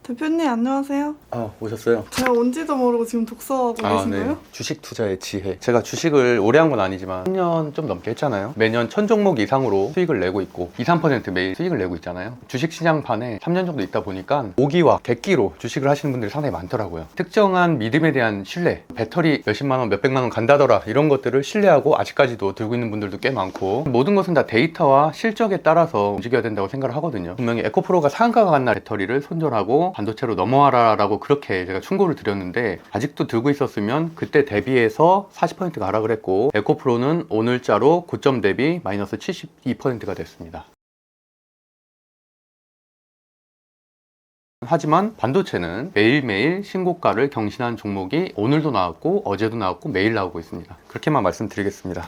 대표님 안녕하세요. 오셨어요? 제가 온지도 모르고 지금 독서하고 계신가요? 네. 주식 투자의 지혜. 제가 주식을 오래 한 건 아니지만 10년 좀 넘게 했잖아요. 매년 1000종목 이상으로 수익을 내고 있고 2, 3% 매일 수익을 내고 있잖아요. 주식시장판에 3년 정도 있다 보니까 오기와 객기로 주식을 하시는 분들이 상당히 많더라고요. 특정한 믿음에 대한 신뢰, 배터리 몇십만 원, 몇백만 원 간다더라 이런 것들을 신뢰하고 아직까지도 들고 있는 분들도 꽤 많고, 모든 것은 다 데이터와 실적에 따라서 움직여야 된다고 생각을 하거든요. 분명히 에코프로가 상한가가 간 날 배터리를 손절하고 반도체로 넘어와라 라고 그렇게 제가 충고를 드렸는데, 아직도 들고 있었으면 그때 대비해서 40%가 하락을 했고, 에코프로는 오늘자로 고점 대비 마이너스 72%가 됐습니다. 하지만 반도체는 매일매일 신고가를 경신한 종목이 오늘도 나왔고 어제도 나왔고 매일 나오고 있습니다. 그렇게만 말씀드리겠습니다.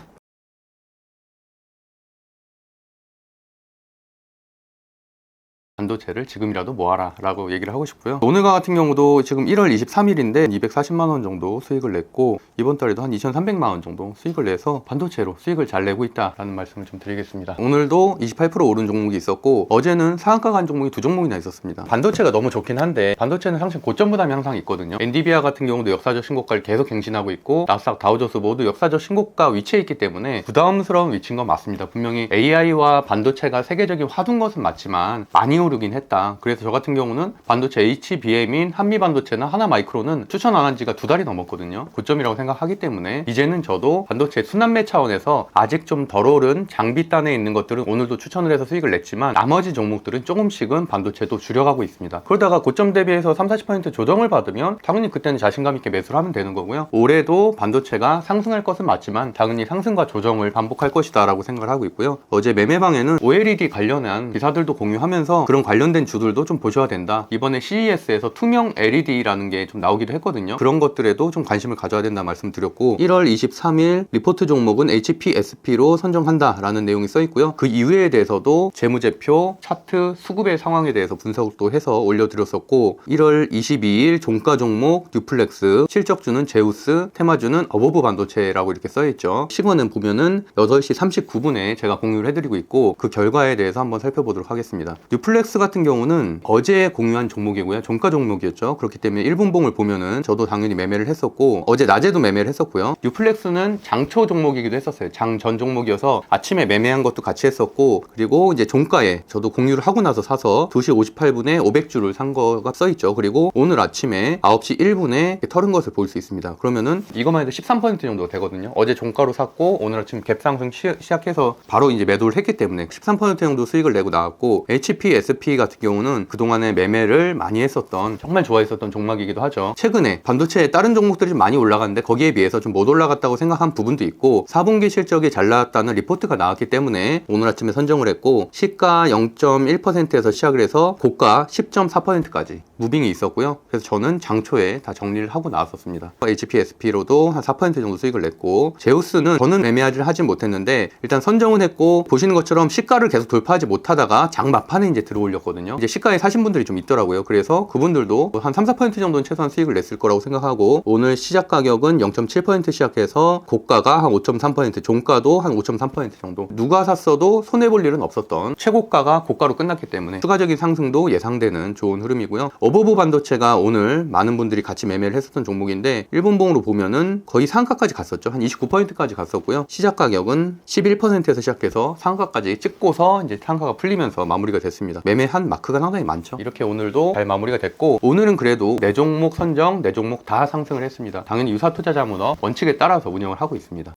반도체를 지금이라도 모아라 라고 얘기를 하고 싶고요. 오늘과 같은 경우도 지금 1월 23일인데 240만원 정도 수익을 냈고, 이번 달에도 한 2300만원 정도 수익을 내서 반도체로 수익을 잘 내고 있다라는 말씀을 좀 드리겠습니다. 오늘도 28% 오른 종목이 있었고, 어제는 상한가 간 종목이 2종목이나 있었습니다. 반도체가 너무 좋긴 한데 반도체는 항상 고점 부담이 항상 있거든요. 엔비디아 같은 경우도 역사적 신고가를 계속 갱신하고 있고, 나스닥 다우존스 모두 역사적 신고가 위치에 있기 때문에 부담스러운 위치인 건 맞습니다. 분명히 AI와 반도체가 세계적인 화두인 것은 맞지만 많이 오르긴 했다. 그래서 저 같은 경우는 반도체 HBM인 한미반도체나 하나마이크로는 추천 안 한 지가 2달이 넘었거든요. 고점이라고 생각하기 때문에 이제는 저도 반도체 순환매 차원에서 아직 좀 덜 오른 장비단에 있는 것들은 오늘도 추천을 해서 수익을 냈지만, 나머지 종목들은 조금씩은 반도체도 줄여가고 있습니다. 그러다가 고점 대비해서 30-40% 조정을 받으면 당연히 그때는 자신감 있게 매수를 하면 되는 거고요. 올해도 반도체가 상승할 것은 맞지만 당연히 상승과 조정을 반복할 것이다 라고 생각을 하고 있고요. 어제 매매방에는 OLED 관련한 기사들도 공유하면서 그런 관련된 주들도 좀 보셔야 된다. 이번에 CES에서 투명 LED라는 게 좀 나오기도 했거든요. 그런 것들에도 좀 관심을 가져야 된다 말씀드렸고, 1월 23일 리포트 종목은 HPSP로 선정한다라는 내용이 써 있고요. 그 이외에 대해서도 재무제표, 차트, 수급의 상황에 대해서 분석도 해서 올려드렸었고, 1월 22일 종가 종목 뉴플렉스, 실적주는 제우스, 테마주는 어버브 반도체라고 이렇게 써 있죠. 시간은 보면은 8시 39분에 제가 공유를 해드리고 있고, 그 결과에 대해서 한번 살펴보도록 하겠습니다. 뉴플렉스 같은 경우는 어제 공유한 종목이고요. 종가 종목이었죠. 그렇기 때문에 1분봉을 보면은 저도 당연히 매매를 했었고, 어제 낮에도 매매를 했었고요. 뉴플렉스는 장초 종목이기도 했었어요. 장 전 종목이어서 아침에 매매한 것도 같이 했었고, 그리고 이제 종가에 저도 공유를 하고 나서 사서 2시 58분에 500주를 산 거가 써 있죠. 그리고 오늘 아침에 9시 1분에 털은 것을 볼 수 있습니다. 그러면은 이것만 해도 13% 정도 되거든요. 어제 종가로 샀고 오늘 아침 갭상승 시작해서 바로 이제 매도를 했기 때문에 13% 정도 수익을 내고 나왔고, HPSP 같은 경우는 그동안에 매매를 많이 했었던, 정말 좋아했었던 종목이기도 하죠. 최근에 반도체 다른 종목들이 좀 많이 올라갔는데 거기에 비해서 좀 못 올라갔다고 생각한 부분도 있고, 4분기 실적이 잘 나왔다는 리포트가 나왔기 때문에 오늘 아침에 선정을 했고, 시가 0.1%에서 시작을 해서 고가 10.4%까지 무빙이 있었고요. 그래서 저는 장초에 다 정리를 하고 나왔었습니다. HPSP로도 한 4% 정도 수익을 냈고, 제우스는 저는 매매하지 하진 못했는데 일단 선정은 했고, 보시는 것처럼 시가를 계속 돌파하지 못하다가 장 막판에 이제 들어올렸거든요. 이제 시가에 사신 분들이 좀 있더라고요. 그래서 그분들도 한 3-4% 정도는 최소한 수익을 냈을 거라고 생각하고, 오늘 시작 가격은 0.7% 시작해서 고가가 한 5.3%, 종가도 한 5.3% 정도, 누가 샀어도 손해볼 일은 없었던, 최고가가 고가로 끝났기 때문에 추가적인 상승도 예상되는 좋은 흐름이고요. 어버브 반도체가 오늘 많은 분들이 같이 매매를 했었던 종목인데, 일본봉으로 보면은 거의 상한가까지 갔었죠. 한 29%까지 갔었고요. 시작 가격은 11%에서 시작해서 상한가까지 찍고서 이제 상한가가 풀리면서 마무리가 됐습니다. 매매한 마크가 상당히 많죠. 이렇게 오늘도 잘 마무리가 됐고, 오늘은 그래도 4종목 선정, 4종목 다 상승을 했습니다. 당연히 유사투자자문화 원칙에 따라서 운영을 하고 있습니다.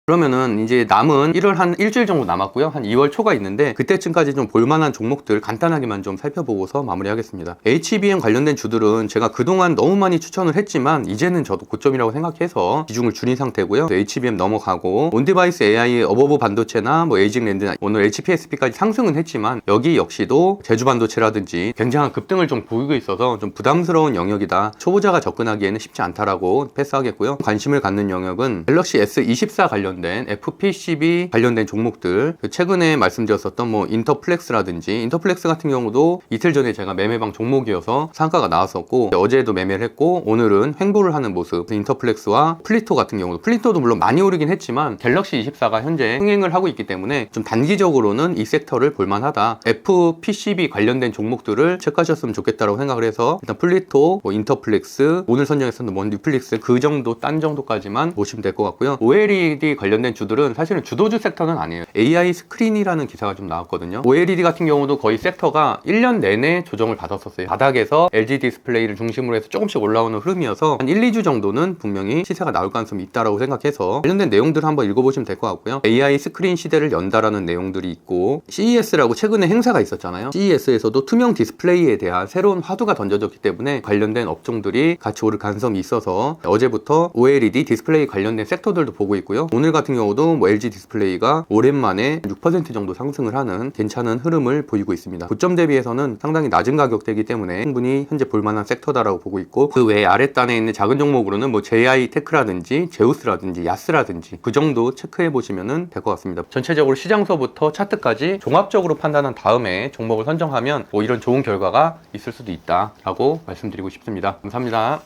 그러면은 이제 남은 1월 한 일주일 정도 남았고요. 한 2월 초가 있는데 그때쯤까지 좀 볼만한 종목들 간단하게만 좀 살펴보고서 마무리하겠습니다. HBM 관련된 주들은 제가 그동안 너무 많이 추천을 했지만 이제는 저도 고점이라고 생각해서 비중을 줄인 상태고요. HBM 넘어가고, 온디바이스 AI, 어버브 반도체나 뭐 에이징랜드, 오늘 HPSP까지 상승은 했지만 여기 역시도 제주 반도체라든지 굉장한 급등을 좀 보이고 있어서 좀 부담스러운 영역이다. 초보자가 접근하기에는 쉽지 않다라고 패스하겠고요. 관심을 갖는 영역은 갤럭시 S24 관련 관련된 FPCB 관련된 종목들, 최근에 말씀드렸었던 뭐 인터플렉스라든지, 인터플렉스 같은 경우도 이틀 전에 제가 매매방 종목이어서 상가가 나왔었고, 어제도 매매를 했고 오늘은 횡보를 하는 모습. 인터플렉스와 플리토 같은 경우도, 플리토도 물론 많이 오르긴 했지만 갤럭시 24가 현재 흥행을 하고 있기 때문에 좀 단기적으로는 이 섹터를 볼만하다. FPCB 관련된 종목들을 체크하셨으면 좋겠다고 생각을 해서 일단 플리토, 뭐 인터플렉스, 오늘 선정했었던 뭐 뉴플릭스 그 정도, 딴 정도까지만 보시면 될 것 같고요. OLED 관련된 주들은 사실은 주도주 섹터는 아니에요. AI 스크린이라는 기사가 좀 나왔거든요. OLED 같은 경우도 거의 섹터가 1년 내내 조정을 받았었어요. 바닥에서 LG 디스플레이를 중심으로 해서 조금씩 올라오는 흐름이어서 한 1, 2주 정도는 분명히 시세가 나올 가능성이 있다고 생각해서 관련된 내용들을 한번 읽어보시면 될 것 같고요. AI 스크린 시대를 연다라는 내용들이 있고, CES라고 최근에 행사가 있었잖아요. CES에서도 투명 디스플레이에 대한 새로운 화두가 던져졌기 때문에 관련된 업종들이 같이 오를 가능성이 있어서 어제부터 OLED 디스플레이 관련된 섹터들도 보고 있고요. 오늘 같은 경우도 뭐 LG 디스플레이가 오랜만에 6% 정도 상승을 하는 괜찮은 흐름을 보이고 있습니다. 고점 대비해서는 상당히 낮은 가격대이기 때문에 충분히 현재 볼만한 섹터다라고 보고 있고, 그 외에 아랫단에 있는 작은 종목으로는 뭐 JI테크라든지 제우스라든지 야스라든지 그 정도 체크해 보시면 될 것 같습니다. 전체적으로 시장서부터 차트까지 종합적으로 판단한 다음에 종목을 선정하면 뭐 이런 좋은 결과가 있을 수도 있다라고 말씀드리고 싶습니다. 감사합니다.